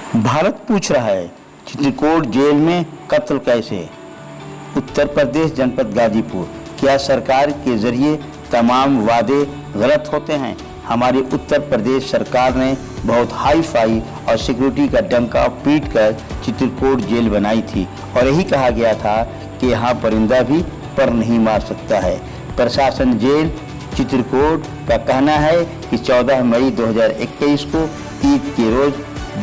भारत पूछ रहा है, चित्रकूट जेल में कत्ल कैसे? उत्तर प्रदेश जनपद गाजीपुर, क्या सरकार के जरिए तमाम वादे गलत होते हैं? हमारी उत्तर प्रदेश सरकार ने बहुत हाई फाई और सिक्योरिटी का डंका पीट कर चित्रकूट जेल बनाई थी और यही कहा गया था कि यहाँ परिंदा भी पर नहीं मार सकता है। प्रशासन जेल चित्रकूट का कहना है कि 14 मई 2021 को ईद के रोज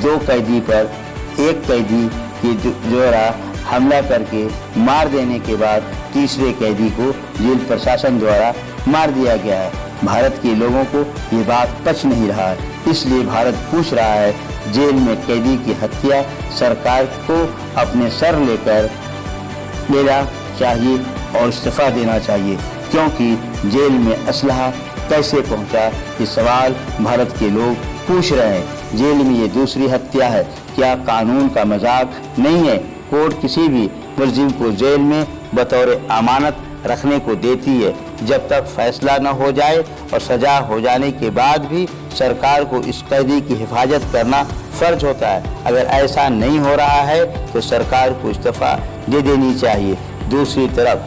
2 कैदी पर एक कैदी के द्वारा हमला करके मार देने के बाद तीसरे कैदी को जेल प्रशासन द्वारा मार दिया गया है। भारत के लोगों को ये बात पच नहीं रहा है, इसलिए भारत पूछ रहा है जेल में कैदी की हत्या सरकार को अपने सर लेकर लेना चाहिए और इस्तीफा देना चाहिए, क्योंकि जेल में असलहा कैसे पहुंचा ये सवाल भारत के लोग पूछ रहे हैं। जेल में ये दूसरी हत्या है, क्या कानून का मजाक नहीं है? कोर्ट किसी भी मुलजिम को जेल में बतौर अमानत रखने को देती है जब तक फैसला न हो जाए और सजा हो जाने के बाद भी सरकार को इस कैदी की हिफाजत करना फर्ज होता है। अगर ऐसा नहीं हो रहा है तो सरकार को इस्तीफा दे देनी चाहिए। दूसरी तरफ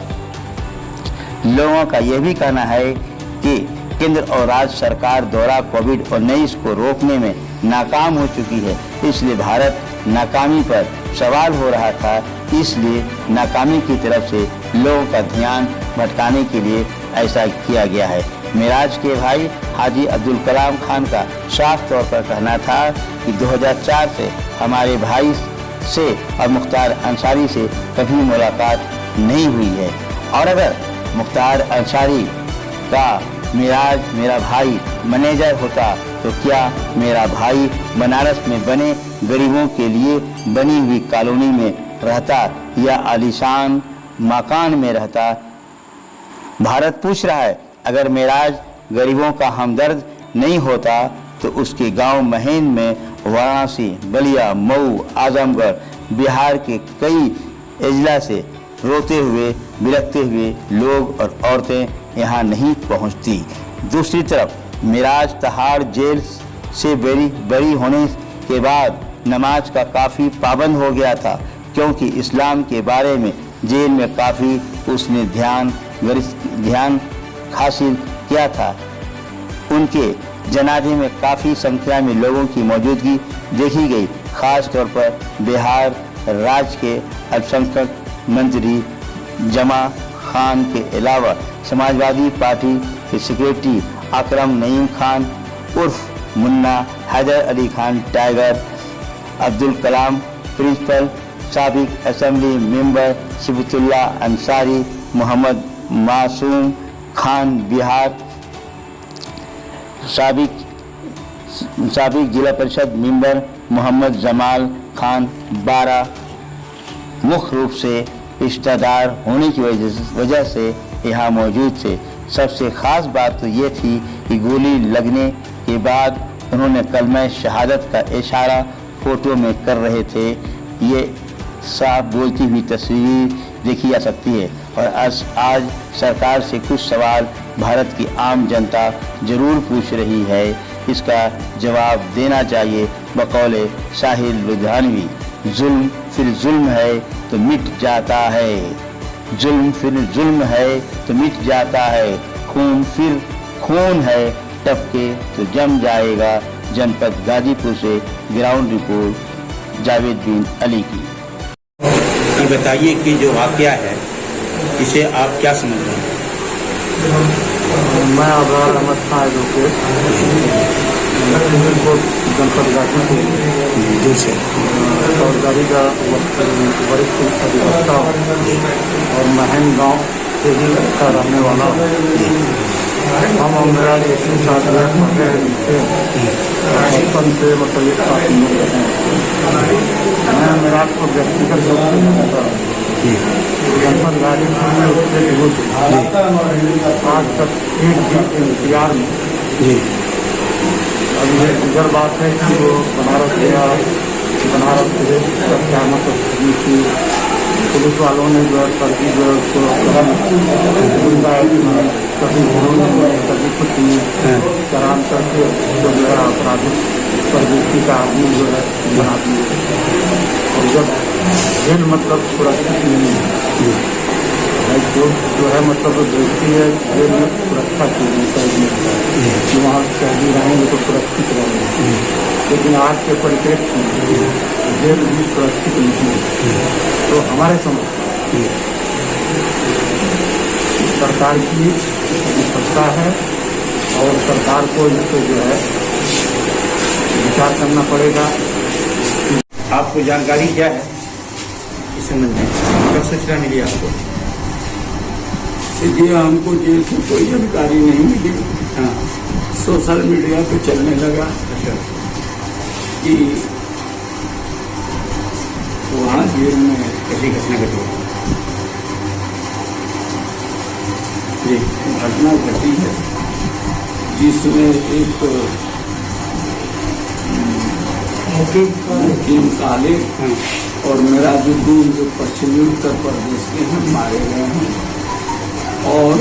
लोगों का यह भी कहना है कि केंद्र और राज्य सरकार द्वारा कोविड-19 को रोकने में नाकाम हो चुकी है, इसलिए भारत नाकामी पर सवाल हो रहा था, इसलिए नाकामी की तरफ से लोगों का ध्यान भटकाने के लिए ऐसा किया गया है। मेराज के भाई हाजी अब्दुल कलाम खान का साफ तौर पर कहना था कि 2004 से हमारे भाई से और मुख्तार अंसारी से कभी मुलाकात नहीं हुई है, और अगर मुख्तार अंसारी का मेराज मेरा भाई मैनेजर होता तो क्या मेरा भाई बनारस में बने गरीबों के लिए बनी हुई कॉलोनी में रहता या आलीशान मकान में रहता? भारत पूछ रहा है, अगर मेराज गरीबों का हमदर्द नहीं होता तो उसके गांव महेंद्र में वाराणसी, बलिया, मऊ, आजमगढ़, बिहार के कई अजला से रोते हुए बिलखते हुए लोग और औरतें यहाँ नहीं पहुँचती। दूसरी तरफ मेराज तहाड़ जेल से बरी होने के बाद नमाज का काफ़ी पाबंद हो गया था, क्योंकि इस्लाम के बारे में जेल में काफ़ी उसने ध्यान हासिल किया था। उनके जनाजे में काफ़ी संख्या में लोगों की मौजूदगी देखी गई, खास तौर पर बिहार राज्य के अल्पसंख्यक मंत्री जमा खान के अलावा समाजवादी पार्टी के सेक्रेटरी अकरम नईम खान उर्फ मुन्ना, हैदर अली खान टाइगर, अब्दुल कलाम प्रिंसिपल, साबिक असेंबली मेंबर सिबतुल्ला अंसारी, मोहम्मद मासूम खान बिहार, साबिक जिला परिषद मेंबर मोहम्मद जमाल खान बारा मुख्य रूप से रिश्तेदार होने की वजह से यहाँ मौजूद थे। सबसे ख़ास बात तो ये थी कि गोली लगने के बाद उन्होंने कलमा शहादत का इशारा फोटो में कर रहे थे। ये साफ बोलती हुई तस्वीर देखी जा सकती है और आज सरकार से कुछ सवाल भारत की आम जनता जरूर पूछ रही है, इसका जवाब देना चाहिए। बकौले साहिल लुधियानवी, जुल्म फिर जुल्म है तो मिट जाता है, जुल्म फिर जुल्म है तो मिट जाता है, खून फिर खून है टपके तो जम जाएगा। जनपद गाजीपुर से ग्राउंड रिपोर्ट जावेद बिन अली की। ये बताइए कि जो वाकया है इसे आप क्या समझ रहे हैं? मैं अब्रार अहमद खान जनपद गाजीपुर से फौजदारी का वरिष्ठ अधिवक्ता और महन गांव से ही का रहने वाला हम और मेरा जैसे साथ बचपन से मतलब साथ मैं मेरा को व्यक्तिगत रूप से जनपद गाजीपुर में उसके विरुद्ध आज तक एक भी इंतजार में अब ये गुजर बात है कि वो बनारस गया, बनारस से सहमत की पुलिस वालों ने जो करके जो उसको कभी कभी कुछ कराम करके जो है आपराधिक परदेशी का आदमी जो है बना दिए। और जब जेल मतलब सुरक्षित नहीं है, हाईकोर्ट जो है मतलब देखती है जेल में सुरक्षा के लिए कि वहाँ कैदी रहेंगे तो सुरक्षित रहेंगे, लेकिन आज के परिप्रेक्ष्य में जेल भी सुरक्षित नहीं है। तो हमारे समझ सरकार की विफलता है और सरकार को इस पर जो है विचार करना पड़ेगा। आपको जानकारी क्या है इस संबंध में, कब सूचना मिली आपको? जी हमको जेल से कोई जानकारी नहीं मिली। हाँ। सोशल मीडिया पे चलने लगा अच्छा। कि वहाँ जेल में कैसी घटना घटी? जी। घटना घटी है जिसमें एक मुकीम काले हाँ। और मिराजुद्दीन जो पश्चिमी उत्तर प्रदेश के हैं मारे गए हैं, और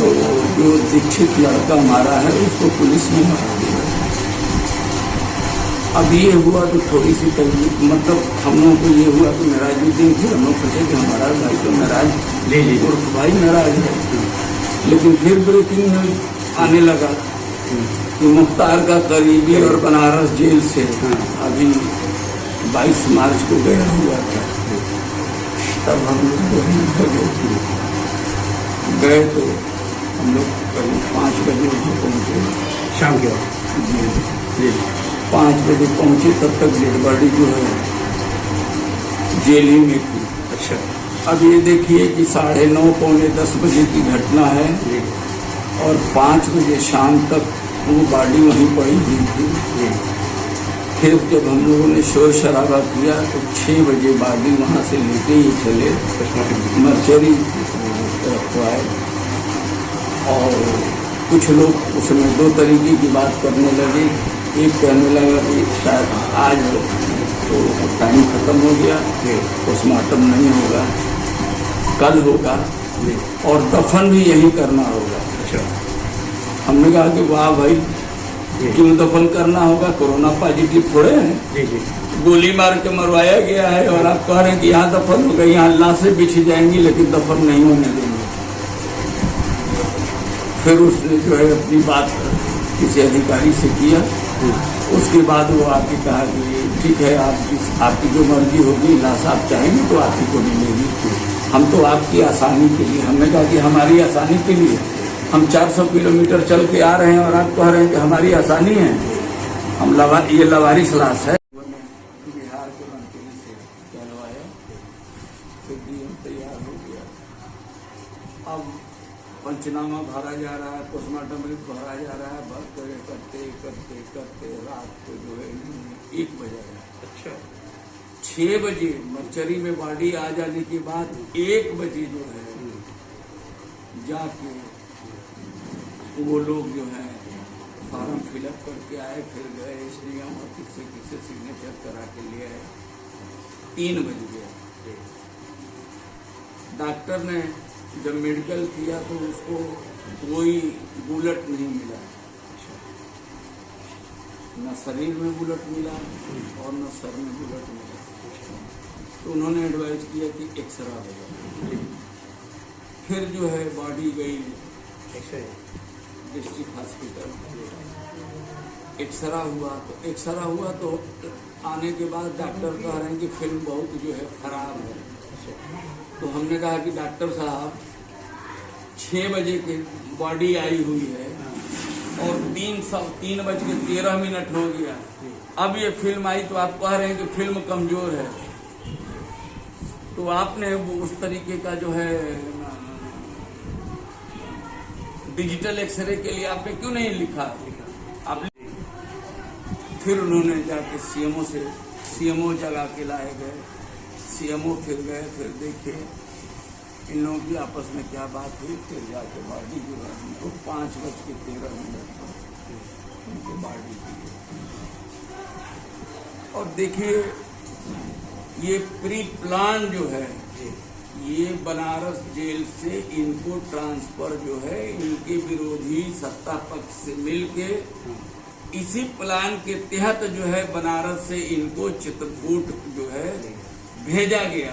जो दीक्षित लड़का मारा है उसको पुलिस ने मार दिया। अब ये हुआ तो थोड़ी सी मतलब हम लोगों को ये हुआ कि मिराजुद्दीन फिर हम लोग सोचे कि हमारा भाई तो नाराज और भाई नाराज है, लेकिन फिर ब्रेकिंग न्यूज आने लगा कि मुख्तार का करीबी और बनारस जेल से अभी 22 मार्च को गया हुआ था। तब हम लोग गए तो हम लोग करीब 5 बजे पहुँचे शाम के वक्त। जी 5 बजे पहुँचे, तब तक डेड बॉडी जो है जेल ही में थी। अच्छा। अब ये देखिए कि 9:30 पौने 10 बजे की घटना है और 5 बजे शाम तक वो बॉडी वहीं पड़ी हुई थी। फिर जब हम लोगों ने शोर शराबा किया तो 6 बजे बॉडी वहाँ से लेके ही चले मर्चरी रखवाए। और कुछ लोग उसमें 2 तरीके की बात करने लगे। एक कहने लगा कि शायद आज तो टाइम खत्म हो गया, पोस्टमार्टम नहीं होगा, कल होगा और दफन भी यही करना होगा। अच्छा। हमने कहा कि वाह भाई, क्यों दफन करना होगा, कोरोना पॉजिटिव थोड़े हैं, जी जी। गोली मार के मरवाया गया है और आप कह रहे हैं कि यहाँ दफन होगा, यहाँ लाशें बिछी जाएंगी लेकिन दफन नहीं होने देंगे। फिर उसने जो है अपनी बात किसी अधिकारी से किया, उसके बाद वो आके कहा कि ठीक है आपकी जो मर्जी होगी, लाश आप चाहेंगे तो आप ही को मिलेगी, हम तो आपकी आसानी के लिए। हमने कहा कि हमारी आसानी के लिए हम 400 किलोमीटर चल के आ रहे हैं और आप कह रहे हैं कि हमारी आसानी है। हम ये लवारिस लाश है। बिहार के मंत्री से कहलवाया, फिर डीएम तैयार हो गया। अब पंचनामा भरा जा रहा है, पोस्टमार्टम भरा जा रहा है, करते करते करते रात को जो है 1 बजा है। अच्छा। 6 बजे मर्चरी में बॉडी आ जाने के बाद 1 बजे जो है जाके वो लोग जो है फॉर्म फिलअप करके आए, फिर गए एसडीएम और किससे सिग्नेचर करा के लिए आए। 3 बज गया। डॉक्टर ने जब मेडिकल किया तो उसको कोई बुलेट नहीं मिला, न शरीर में बुलेट मिला और न सर में बुलेट मिला। तो उन्होंने एडवाइज किया कि एक्सरा होगा। फिर जो है बॉडी गई डिस्ट्रिक्ट हॉस्पिटल, एक्सरा हुआ तो आने के बाद डॉक्टर कह रहे हैं कि फिल्म बहुत जो है खराब है। तो हमने कहा कि डॉक्टर साहब 6 बजे की बॉडी आई हुई है और 3:13 हो गया, अब ये फिल्म आई तो आप कह रहे हैं कि फिल्म कमजोर है। तो आपने उस तरीके का जो है डिजिटल एक्सरे के लिए आपने क्यों नहीं लिखा? आप फिर उन्होंने जाके सीएमओ जगा के लाए गए। सीएमओ फिर गए, फिर देखे इन लोगों की आपस में क्या बात हुई। फिर जाके बॉडी जो है उनको 5:13 पर उनको बॉडी दी। और देखिए ये प्री प्लान जो है, ये बनारस जेल से इनको ट्रांसफर जो है इनके विरोधी सत्ता पक्ष से मिलके इसी प्लान के तहत जो है बनारस से इनको चित्रकूट जो है भेजा गया।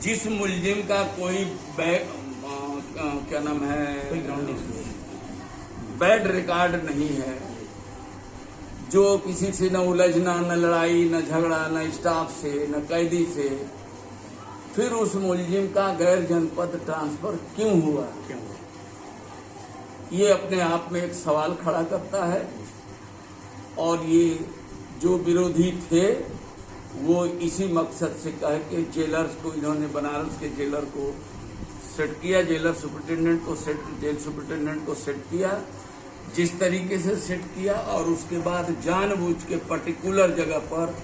जिस मुलजिम का कोई क्या नाम है बैड रिकॉर्ड नहीं है, जो किसी से न उलझना, न लड़ाई, न झगड़ा, न स्टाफ से, न कैदी से, फिर उस मुलजिम का गैर जनपद ट्रांसफर क्यों हुआ? ये अपने आप में एक सवाल खड़ा करता है। और ये जो विरोधी थे वो इसी मकसद से कह के जेलर्स को, इन्होंने बनारस के जेलर को सेट किया, जेलर सुपरिटेंडेंट को सेट, जेल सुपरिटेंडेंट को सेट किया जिस तरीके से सेट किया। और उसके बाद जानबूझ के पर्टिकुलर जगह पर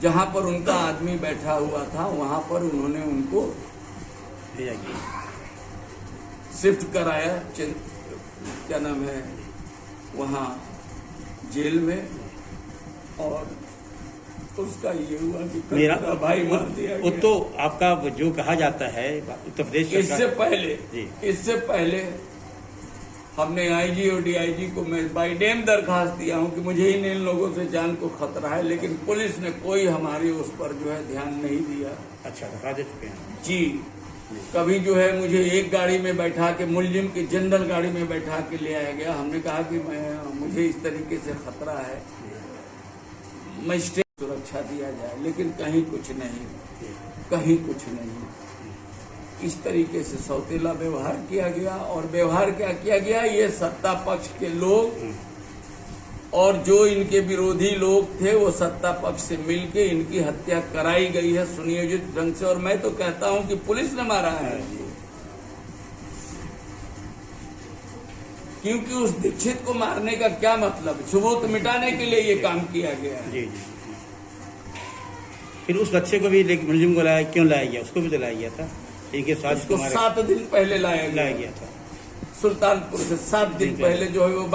जहां पर उनका आदमी बैठा हुआ था वहां पर उन्होंने उनको शिफ्ट कराया, क्या नाम है, वहां जेल में। और उसका ये हुआ कि मेरा भाई मार दिया गया। तो आपका जो कहा जाता है उत्तर प्रदेश इससे पहले हमने आईजी और डीआईजी को मैं बाई नेम दरखास्त दिया हूं कि मुझे इन लोगों से जान को खतरा है, लेकिन पुलिस ने कोई हमारी उस पर जो है ध्यान नहीं दिया। अच्छा, दरखास्त दे चुके हैं जी। कभी जो है मुझे एक गाड़ी में बैठा के, मुलजिम की जनरल गाड़ी में बैठा के ले आया गया। हमने कहा कि मुझे इस तरीके से खतरा है, मजिस्ट्रेट सुरक्षा दिया जाए, लेकिन कहीं कुछ नहीं, कहीं कुछ नहीं। इस तरीके से सौतेला व्यवहार किया गया। और व्यवहार क्या किया गया, ये सत्ता पक्ष के लोग और जो इनके विरोधी लोग थे वो सत्ता पक्ष से मिलके इनकी हत्या कराई गई है सुनियोजित ढंग से। और मैं तो कहता हूं कि पुलिस ने मारा है, क्योंकि उस दीक्षित को मारने का क्या मतलब, सबूत मिटाने के लिए ये काम किया गया है। जी। फिर उस बच्चे को भी मुलजिम को लाया, क्यों लाया गया? उसको भी तो लाया गया था, इनके साथ उसको 7 दिन पहले लाया गया था सुल्तानपुर से। 7 दिन पहले जो है वो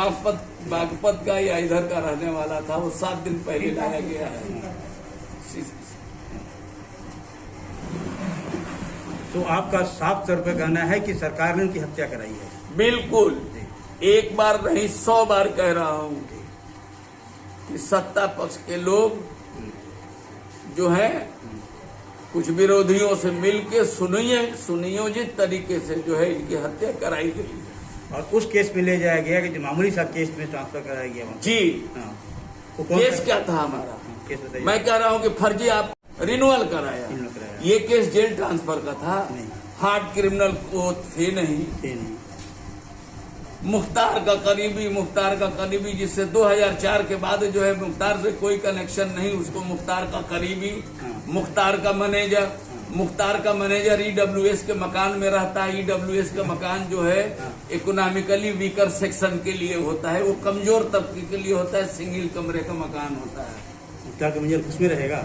बागपत का या इधर का रहने वाला था, वो 7 दिन पहले लाया गया है। तो आपका साफ तौर पर कहना है कि सरकार ने उनकी हत्या कराई है? बिल्कुल, एक बार नहीं 100 बार कह रहा हूं कि सत्ता पक्ष के लोग जो है कुछ विरोधियों से मिलके सुनियोजित तरीके से जो है इनकी हत्या कराई गई। और उस केस में ले जाया गया कि जो मामूली सा केस में ट्रांसफर कराया गया? जी। केस क्या था हमारा? केस बताइए। मैं कह रहा हूं कि फर्जी आप रिन्यूअल कराया। ये केस जेल ट्रांसफर का था, हार्ड क्रिमिनल को थे नहीं। मुख्तार का करीबी जिससे 2004 के बाद जो है मुख्तार से कोई कनेक्शन नहीं, उसको मुख्तार का करीबी, मुख्तार का मैनेजर ईडब्ल्यूएस के मकान में रहता है। ईडब्ल्यूएस का मकान जो है इकोनॉमिकली वीकर सेक्शन के लिए होता है, वो कमजोर तबके के लिए होता है, सिंगल कमरे का मकान होता है। मुख्तार का मैनेजर उसमें रहेगा?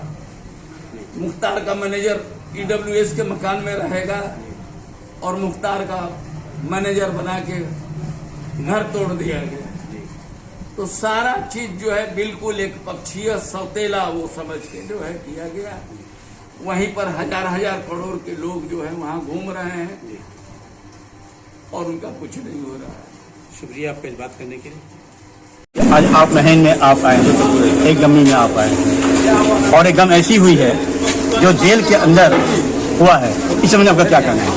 मुख्तार का मैनेजर ईडब्ल्यूएस के मकान में रहेगा और मुख्तार का मैनेजर बना के घर तोड़ दिया गया। तो सारा चीज जो है बिल्कुल एक पक्षीय सौतेला वो समझ के जो है किया गया। वहीं पर हजार करोड़ के लोग जो है वहां घूम रहे हैं और उनका कुछ नहीं हो रहा है। शुक्रिया आपका इस बात करने के लिए। आज आप महन में आप आए, एक गमी में आप आए और एक गम ऐसी हुई है जो जेल के अंदर हुआ है। इस समय आपका क्या कहना है?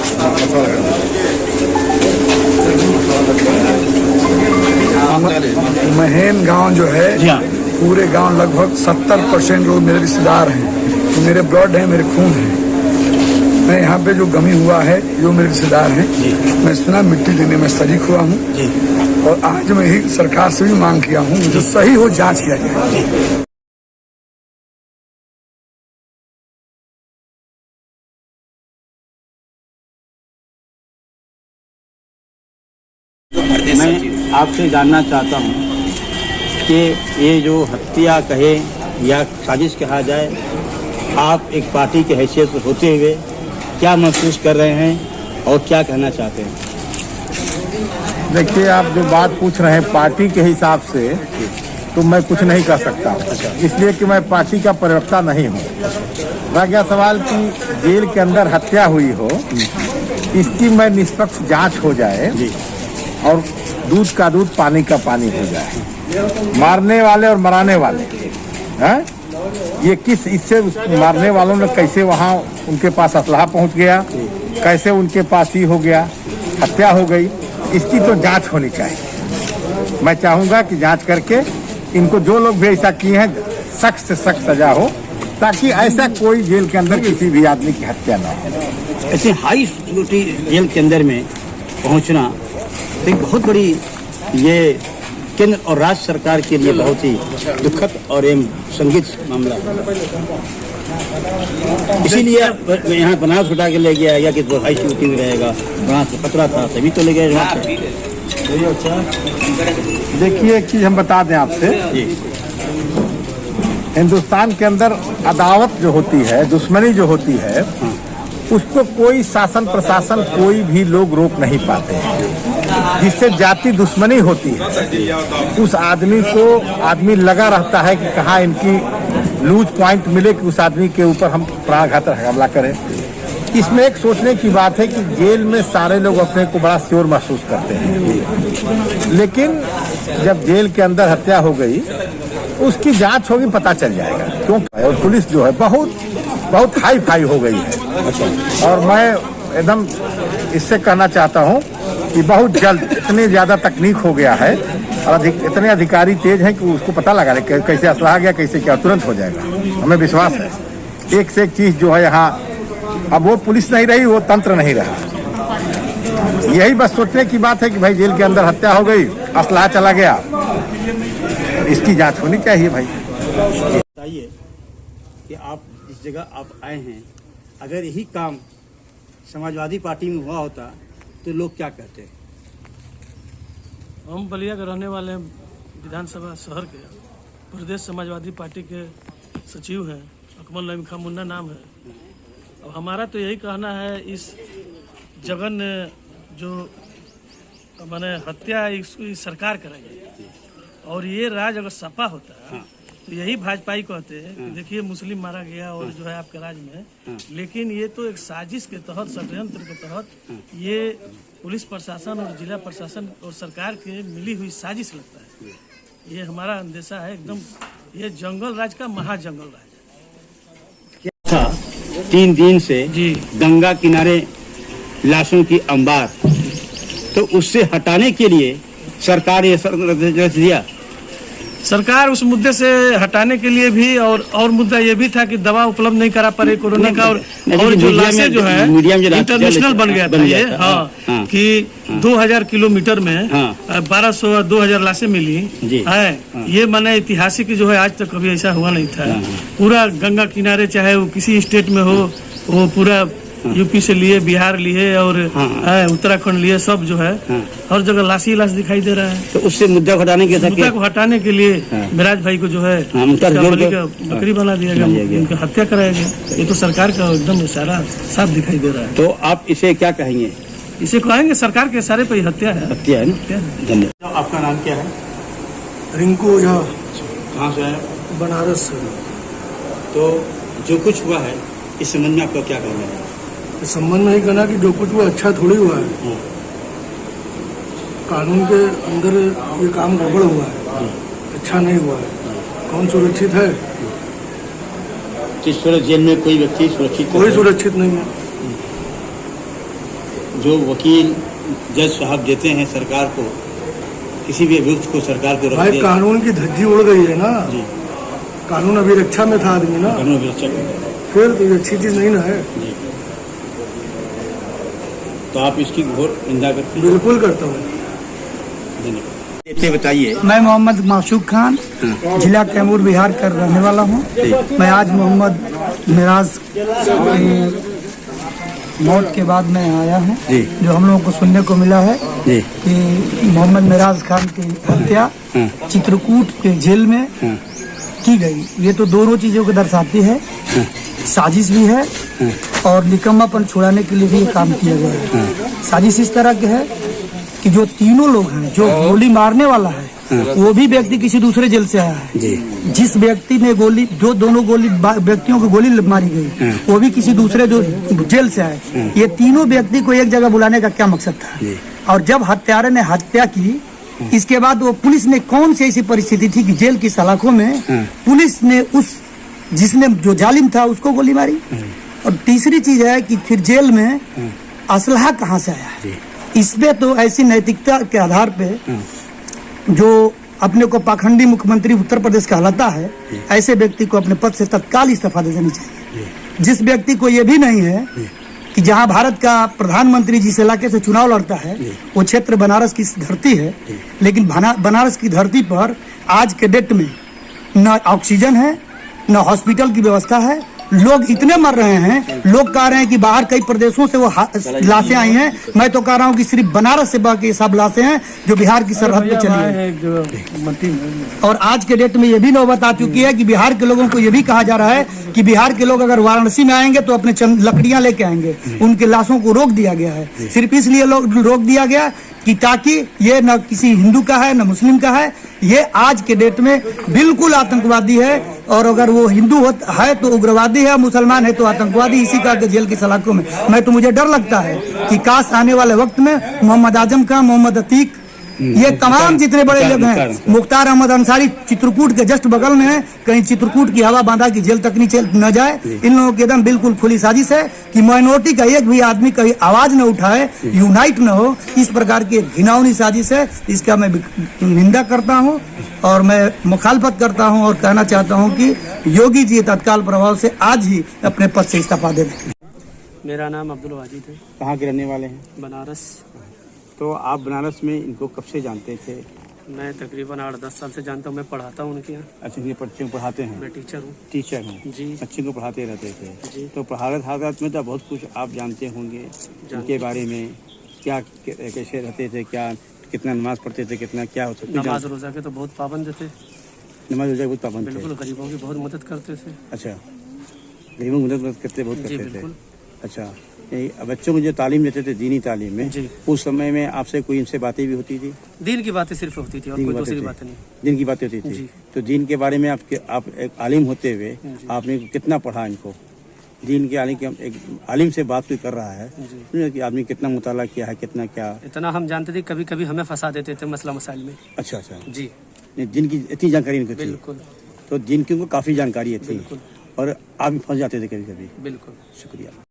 महन गांव जो है, पूरे गांव लगभग 70% लोग मेरे रिश्तेदार हैं, तो मेरे ब्लड है, मेरे खून है। मैं यहाँ पे जो गमी हुआ है जो मेरे रिश्तेदार हैं, मैं सुना मिट्टी देने में शरीक हुआ हूँ और आज मैं ही सरकार से भी मांग किया हूँ जो सही हो जांच किया जाए। मैं आपसे जानना चाहता हूं कि ये जो हत्या कहे या साजिश कहा जाए, आप एक पार्टी की हैसियत से होते हुए क्या महसूस कर रहे हैं और क्या कहना चाहते हैं? देखिए, आप जो बात पूछ रहे हैं पार्टी के हिसाब से, तो मैं कुछ नहीं कर सकता, इसलिए कि मैं पार्टी का प्रवक्ता नहीं हूँ। रह गया सवाल कि जेल के अंदर हत्या हुई हो, इसकी मैं निष्पक्ष जांच हो जाए और दूध का दूध पानी का पानी हो जाए। मारने वाले और मराने वाले हैं, ये किस इससे मारने वालों ने कैसे वहाँ उनके पास असलहा पहुँच गया, कैसे उनके पास ही हो गया, हत्या हो गई, इसकी तो जांच होनी चाहिए। मैं चाहूँगा कि जांच करके इनको जो लोग भी ऐसा किए हैं सख्त से सख्त सजा हो, ताकि ऐसा कोई जेल के अंदर किसी भी आदमी की हत्या ना हो। ऐसे हाई सिक्योरिटी जेल के अंदर में पहुंचना एक बहुत बड़ी ये केंद्र और राज्य सरकार के लिए बहुत ही दुखद और एवं संदिग्ध मामला है। इसीलिए यहाँ बनारस उठा के ले गया कि तो हाई सिक्योरिटी में रहेगा, बनारस से खतरा था तभी तो ले गया। देखिए एक चीज हम बता दें आपसे, हिंदुस्तान के अंदर अदावत जो होती है, दुश्मनी जो होती है, उसको कोई शासन प्रशासन कोई भी लोग रोक नहीं पाते हैं। जिससे जाति दुश्मनी होती है उस आदमी को आदमी लगा रहता है कि कहाँ इनकी लूज पॉइंट मिले कि उस आदमी के ऊपर हम प्राणघात हमला करें। इसमें एक सोचने की बात है कि जेल में सारे लोग अपने को बड़ा श्योर महसूस करते हैं, लेकिन जब जेल के अंदर हत्या हो गई उसकी जांच होगी, पता चल जाएगा क्यों। और पुलिस जो है बहुत हाई फाई हो गई है। और मैं एकदम इससे कहना चाहता हूं कि बहुत जल्द इतनी ज्यादा तकनीक हो गया है और इतने अधिकारी तेज हैं कि उसको पता लगा रहे कैसे असला गया, कैसे क्या, तुरंत हो जाएगा। हमें विश्वास है एक से एक चीज जो है यहाँ, अब वो पुलिस नहीं रही, वो तंत्र नहीं रहा। यही बस सोचने की बात है कि भाई जेल के अंदर हत्या हो गई, असला चला गया, इसकी जांच होनी चाहिए। भाई बताइए कि आप जिस जगह आप आए हैं, अगर यही काम समाजवादी पार्टी में हुआ होता तो लोग क्या कहते हैं? हम बलिया के रहने वाले विधानसभा शहर के प्रदेश समाजवादी पार्टी के सचिव हैं, अकमल नईम खां मुन्ना नाम है। और हमारा तो यही कहना है, इस जघन्य जो मैंने हत्या इसकी सरकार करेगी, और ये राज अगर सपा होता है तो यही भाजपाई कहते हैं कि देखिए मुस्लिम मारा गया और जो है आपके राज्य में, लेकिन ये तो एक साजिश के तहत, षड्यंत्र के तहत ये पुलिस प्रशासन और जिला प्रशासन और सरकार के मिली हुई साजिश लगता है। ये हमारा अंदेशा है एकदम, ये जंगल राज का महाजंगल राज है। क्या था 3 दिन से जी गंगा किनारे लाशों की अंबार, तो उससे हटाने के लिए सरकार ये निर्देश दिया। सरकार उस मुद्दे से हटाने के लिए भी और मुद्दा ये भी था कि दवा उपलब्ध नहीं करा पा रहे कोरोना का, और जो लाशें जो है इंटरनेशनल बन गया था ये, हाँ, कि 2000 किलोमीटर में 1200 2000 लाशें मिली है। ये माने ऐतिहासिक जो है, आज तक कभी ऐसा हुआ नहीं था। पूरा गंगा किनारे, चाहे वो किसी स्टेट में हो, वो पूरा यूपी से लिए, बिहार लिए और उत्तराखंड लिए, सब जो है हर जगह लाश ही लाश दिखाई दे रहा है। तो उससे मुद्दा को हटाने के लिए मिराज भाई को जो है बकरी बना दिया गया, उनकी हत्या कराया गया। ये तो सरकार का एकदम इशारा साफ दिखाई दे रहा है। तो आप इसे क्या कहेंगे? इसे कहेंगे सरकार के इशारे पर हत्या है। हत्या है ना। धन्यवाद। आपका नाम क्या है? रिंकू झा। कहाँ से आया? बनारस से। तो जो कुछ हुआ है इस संबंध में आपका क्या कहना है? इस संबंध में ही कहना कि जो कुछ हुआ अच्छा थोड़ी हुआ है, कानून के अंदर ये काम गड़बड़ हुआ है, अच्छा नहीं हुआ है। कौन सुरक्षित है? किस जेल में कोई व्यक्ति सुरक्षित? कोई सुरक्षित नहीं है। जो वकील जज साहब देते हैं सरकार को, किसी भी अभियुक्त को सरकार को, भाई कानून की धज्जी उड़ गई है ना जी। कानून अभिरक्षा में था आदमी ना, कानून अभिरक्षा, फिर तो ये अच्छी चीज नहीं ना है जी। तो आप इसकी घोर निंदा करते हैं? बिल्कुल करता हूँ। धन्यवाद। बताइए। मैं मोहम्मद मासूक खान, जिला कैमूर बिहार का रहने वाला हूँ। मैं आज मोहम्मद मिराज मौत के बाद मैं आया हूँ। जो हम लोगों को सुनने को मिला है कि मोहम्मद मिराज खान की हत्या चित्रकूट के जेल में की गई। ये तो दोनों चीजों को दर्शाती है, साजिश भी है और निकम्मापन छुड़ाने के लिए भी ये काम किया गया है। साजिश इस तरह के है कि जो तीनों लोग हैं, जो गोली मारने वाला है वो भी व्यक्ति किसी दूसरे जेल से आया है। जिस व्यक्ति ने गोली, जो दोनों व्यक्तियों को गोली मारी गई, वो भी किसी दूसरे जो जेल से आए। ये तीनों व्यक्ति को एक जगह बुलाने का क्या मकसद था? और जब हत्यारे ने हत्या की इसके बाद वो पुलिस ने कौन सी ऐसी परिस्थिति थी कि जेल की सलाखों में पुलिस ने उस जिसने जो जालिम था उसको गोली मारी। और तीसरी चीज है कि फिर जेल में असलहा कहाँ से आया है। इसमें तो ऐसी नैतिकता के आधार पे जो अपने को पाखंडी मुख्यमंत्री उत्तर प्रदेश कहलाता है, ऐसे व्यक्ति को अपने पद से तत्काल इस्तीफा दे देनी चाहिए। जिस व्यक्ति को ये भी नहीं है कि जहां भारत का प्रधानमंत्री जिस इलाके से चुनाव लड़ता है वो क्षेत्र बनारस की धरती है, लेकिन बनारस की धरती पर आज के डेट में न ऑक्सीजन है न हॉस्पिटल की व्यवस्था है। लोग इतने मर रहे हैं, लोग कह रहे हैं कि बाहर कई प्रदेशों से वो लाशें आई हैं। मैं तो कह रहा हूँ कि सिर्फ बनारस से बाकी सब लाशें हैं जो बिहार की सरहद पे चली हैं। और आज के डेट में ये भी नौबत आ चुकी है कि बिहार के लोगों को ये भी कहा जा रहा है कि बिहार के लोग अगर वाराणसी में आएंगे तो अपने लकड़ियां लेके आएंगे। उनके लाशों को रोक दिया गया है, सिर्फ इसलिए रोक दिया गया कि ताकि ये न किसी हिंदू का है न मुस्लिम का है, ये आज के डेट में बिल्कुल आतंकवादी है। और अगर वो हिंदू है तो उग्रवादी है, मुसलमान है तो आतंकवादी। इसी का जेल की सलाखों में तो मुझे डर लगता है कि काश आने वाले वक्त में मोहम्मद आजम खां, मोहम्मद अतीक, ये तमाम जितने बड़े लोग हैं, मुख्तार अहमद अंसारी चित्रकूट के जस्ट बगल में है, कहीं चित्रकूट की हवा बांधा की जेल तक न जाए। इन लोगों की एकदम बिल्कुल खुली साजिश है कि माइनॉरिटी का एक भी आदमी कहीं आवाज न उठाए, यूनाइट न हो। इस प्रकार की घिनौनी साजिश है, इसका मैं निंदा करता हूँ और मैं मुखालफत करता हूँ और कहना चाहता हूँ कि योगी जी तत्काल प्रभाव से आज ही अपने पद से इस्तीफा दे दें। मेरा नाम अब्दुल वाजिद है। कहाँ के रहने वाले हैं? बनारस। तो आप बनारस में इनको कब से जानते थे? मैं तकरीबन 8-10 साल से जानता हूँ। मैं पढ़ाता हूँ उनके यहाँ। अच्छा, ये बच्चों को पढ़ाते हैं? मैं टीचर हूँ। टीचर हैं जी। बच्चों को पढ़ाते रहते थे जी। तो पढ़ाते हालात में तो बहुत कुछ आप जानते होंगे उनके बारे में, क्या कैसे रहते थे, क्या कितना नमाज पढ़ते थे, कितना क्या हो सकता? नमाज रोजा के तो बहुत पाबंद थे। नमाज रोजा बहुत पाबंद थे? बिल्कुल, गरीबों की बहुत मदद करते थे। अच्छा, गरीबों की मदद करते जी, थे। बिल्कुल। अच्छा, बच्चों को जो तालीम देते थे दीनी तालीम में, उस समय में आपसे कोई इनसे बातें भी होती थी? दीन की बातें सिर्फ होती थी और कोई दूसरी बातें नहीं। दीन की बातें होती थी। तो दीन के बारे में आप एक आलिम होते हुए आपने कितना पढ़ा इनको? दीन के आलिम के एक आलिम से बात कोई कर रहा है कि आदमी कितना मुताला किया है, कितना क्या? इतना हम जानते थे, कभी कभी हमें फंसा देते थे मसला मसाइल में। अच्छा अच्छा जी। दिन की इतनी जानकारी इनको थी? बिल्कुल। तो दिन की उनको काफी जानकारी थी और आप भी फंस जाते थे कभी कभी? बिल्कुल। शुक्रिया।